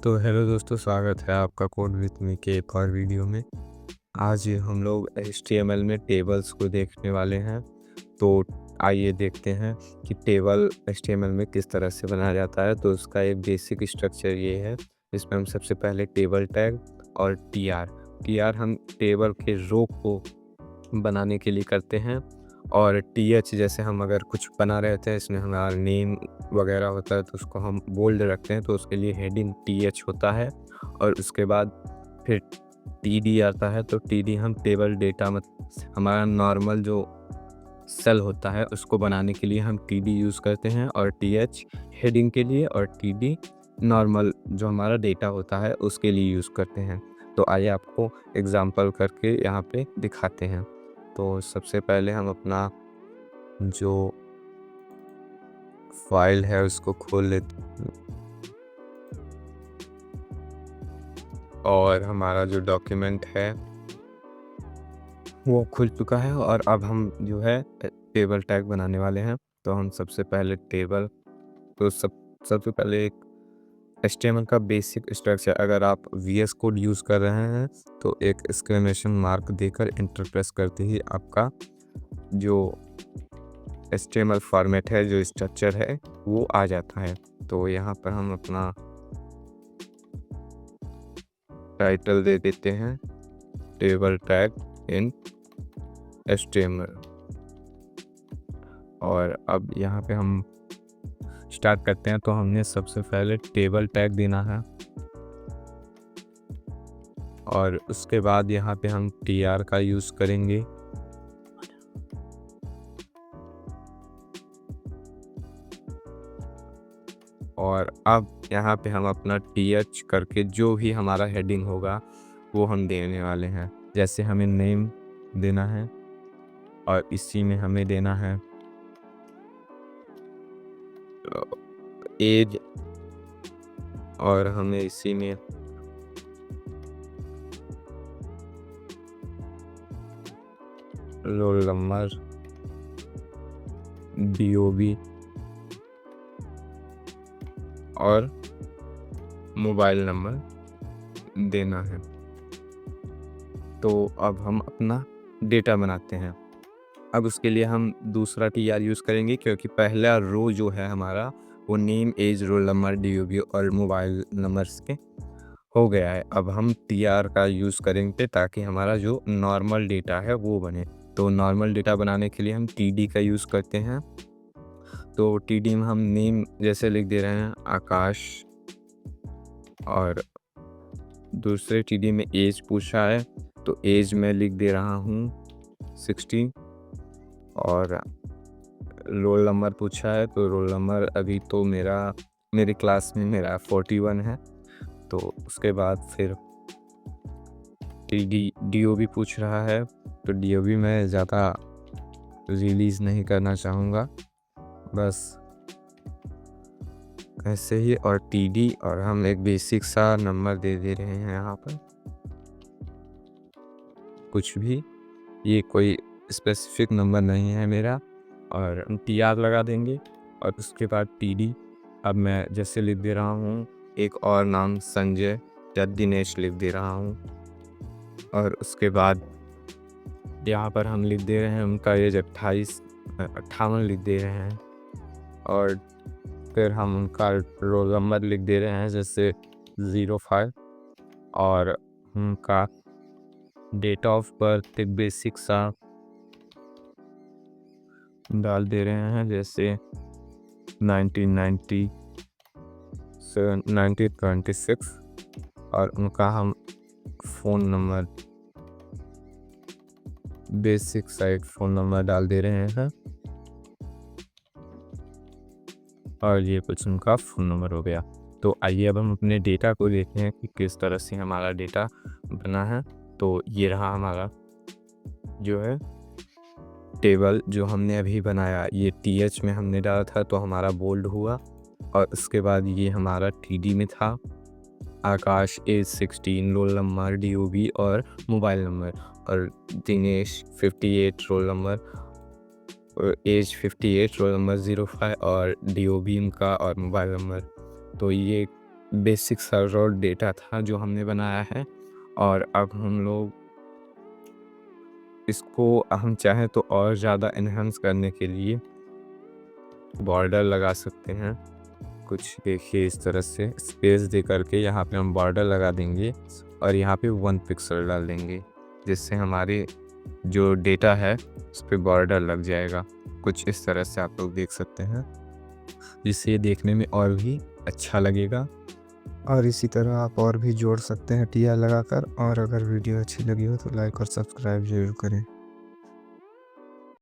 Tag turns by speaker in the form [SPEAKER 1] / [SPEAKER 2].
[SPEAKER 1] तो हेलो दोस्तों, स्वागत है आपका कोड विथ मी के एक और वीडियो में। आज ये हम लोग HTML में टेबल्स को देखने वाले हैं। तो आइए देखते हैं कि टेबल HTML में किस तरह से बनाया जाता है। तो उसका एक बेसिक स्ट्रक्चर ये है, इसमें हम सबसे पहले टेबल टैग और टी आर हम टेबल के रो को बनाने के लिए करते हैं। और TH जैसे हम अगर कुछ बना रहे होते हैं, इसमें हमारा नेम वगैरह होता है तो उसको हम बोल्ड रखते हैं, तो उसके लिए हेडिंग TH होता है। और उसके बाद फिर TD आता है, तो TD हम टेबल डेटा हमारा नॉर्मल जो सेल होता है उसको बनाने के लिए हम TD यूज़ करते हैं, और TH हेडिंग के लिए और TD नॉर्मल जो हमारा डेटा होता है उसके लिए यूज़ करते हैं। तो आइए आपको एग्जांपल करके यहाँ पे दिखाते हैं। तो सबसे पहले हम अपना जो फाइल है उसको खोल लेते हैं, और हमारा जो डॉक्यूमेंट है वो खुल चुका है। और अब हम जो है टेबल टैग बनाने वाले हैं। तो हम सबसे पहले सबसे पहले एक HTML का बेसिक स्ट्रक्चर, अगर आप VS कोड यूज़ कर रहे हैं तो एक एक्सक्लेमेशन मार्क देकर एंटर प्रेस करते ही आपका जो HTML फॉर्मेट है, जो स्ट्रक्चर है, वो आ जाता है। तो यहाँ पर हम अपना टाइटल दे देते हैं, टेबल टैग इन HTML। और अब यहाँ पे हम स्टार्ट करते हैं। तो हमने सबसे पहले टेबल टैग देना है, और उसके बाद यहाँ पे हम TR का यूज़ करेंगे। और अब यहाँ पे हम अपना TH करके जो भी हमारा हेडिंग होगा वो हम देने वाले हैं। जैसे हमें नेम देना है, और इसी में हमें देना है एज, और हमें इसी में रोल नंबर, DOB और मोबाइल नंबर देना है। तो अब हम अपना डेटा बनाते हैं। अब उसके लिए हम दूसरा TR यूज़ करेंगे, क्योंकि पहला रो जो है हमारा वो name, age, roll number, DOB और मोबाइल नंबर्स के हो गया है। अब हम TR का यूज़ करेंगे ताकि हमारा जो नॉर्मल डेटा है वो बने। तो नॉर्मल डेटा बनाने के लिए हम TD का यूज़ करते हैं। तो TD में हम नेम जैसे लिख दे रहे हैं आकाश, और दूसरे TD में एज पूछा है तो एज में लिख दे रहा हूँ 16, और रोल नंबर पूछा है तो रोल नंबर अभी तो मेरी क्लास में मेरा 41 है। तो उसके बाद फिर DOB पूछ रहा है, तो DOB मैं ज़्यादा रिलीज़ नहीं करना चाहूँगा, बस ऐसे ही। और TD, और हम एक बेसिक सा नंबर दे रहे हैं यहाँ पर, कुछ भी, ये कोई स्पेसिफिक नंबर नहीं है मेरा। और हम TR लगा देंगे, और उसके बाद TD। अब मैं जैसे लिख दे रहा हूँ एक और नाम संजय या दिनेश लिख दे रहा हूँ, और उसके बाद यहाँ पर हम लिख दे रहे हैं उनका एज 58 लिख दे रहे हैं। और फिर हम उनका रोल नंबर लिख दे रहे हैं जैसे 05, और उनका डेट ऑफ बर्थ एक बेसिक सा डाल दे रहे हैं, जैसे 1926, और उनका हम phone number basic site phone number डाल दे रहे हैं, और ये कुछ उनका फ़ोन नंबर हो गया। तो आइए अब हम अपने डेटा को देखते हैं कि किस तरह से हमारा डेटा बना है। तो ये रहा हमारा जो है टेबल जो हमने अभी बनाया। ये TH में हमने डाला था तो हमारा बोल्ड हुआ, और उसके बाद ये हमारा TD में था आकाश, एज 16, रोल नंबर, DOB और मोबाइल नंबर, और दिनेश 58, रोल नंबर और एज 58, रोल नंबर 05 और DOB उनका और मोबाइल नंबर। तो ये बेसिक सर्वर डेटा था जो हमने बनाया है, और अब हम लोग इसको हम चाहें तो और ज़्यादा एनहांस करने के लिए बॉर्डर लगा सकते हैं। कुछ देखिए इस तरह से स्पेस दे करके यहाँ पे हम बॉर्डर लगा देंगे और यहाँ पे 1 पिक्सल डाल देंगे, जिससे हमारे जो डेटा है उस पे बॉर्डर लग जाएगा। कुछ इस तरह से आप लोग देख सकते हैं, जिससे ये देखने में और भी अच्छा लगेगा। और इसी तरह आप और भी जोड़ सकते हैं टीआर लगाकर। और अगर वीडियो अच्छी लगी हो तो लाइक और सब्सक्राइब जरूर करें।